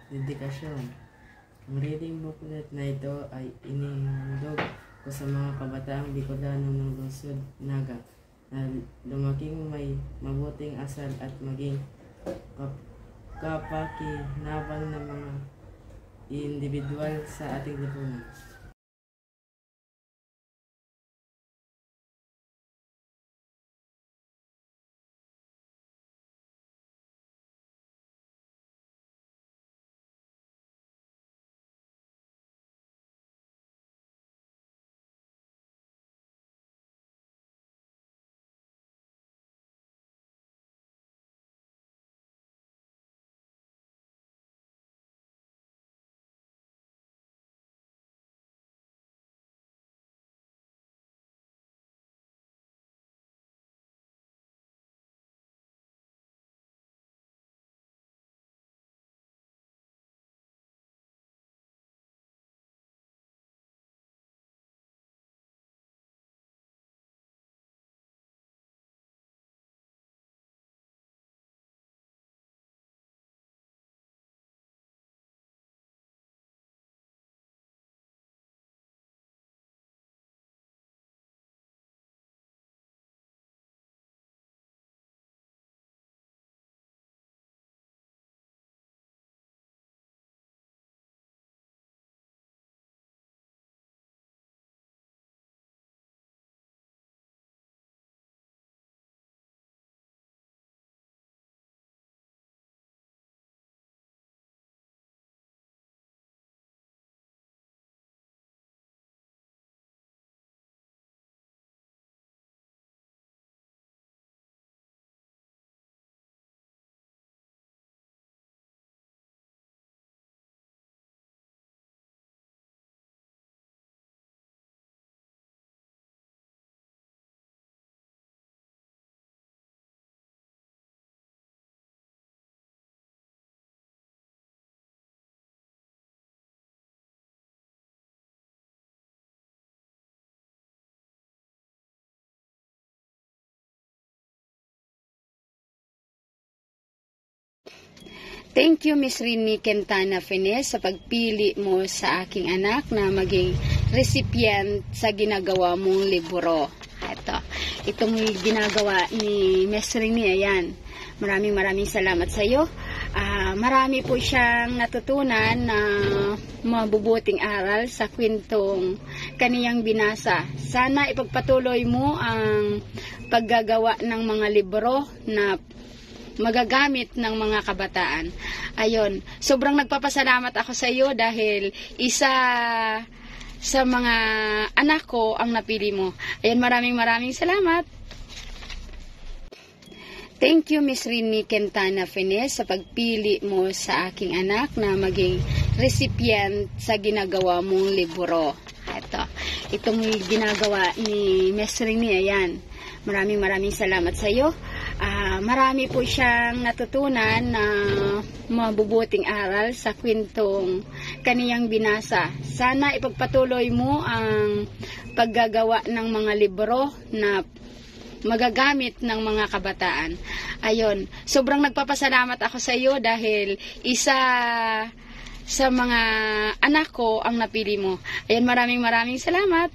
Dedikasyon. Ang reading booklet na ito ay inihandog ko sa mga kabataang Bicolano ng Lungsod Naga na lumaking may mabuting asal at maging kapakinabang ng mga individual sa ating lipunan. Thank you, Miss Rini Quintana Fines, sa pagpili mo sa aking anak na maging recipient sa ginagawa mong libro. Itong ginagawa ni Miss Rini, ayan. Maraming salamat sa iyo. Marami po siyang natutunan na mabubuting aral sa kwentong kaniyang binasa. Sana ipagpatuloy mo ang paggagawa ng mga libro na magagamit ng mga kabataan. Ayun, sobrang nagpapasalamat ako sa iyo dahil isa sa mga anak ko ang napili mo. Ayun, maraming salamat. Thank you, Miss Rini Quintana Fines, sa pagpili mo sa aking anak na maging recipient sa ginagawa mong libro. Itong ginagawa ni Miss Rini, ayan. Maraming salamat sa iyo. Marami po siyang natutunan na mabubuting aral sa kwentong kaniyang binasa. Sana ipagpatuloy mo ang paggagawa ng mga libro na magagamit ng mga kabataan. Ayun, sobrang nagpapasalamat ako sa iyo dahil isa sa mga anak ko ang napili mo. Ayun, maraming salamat.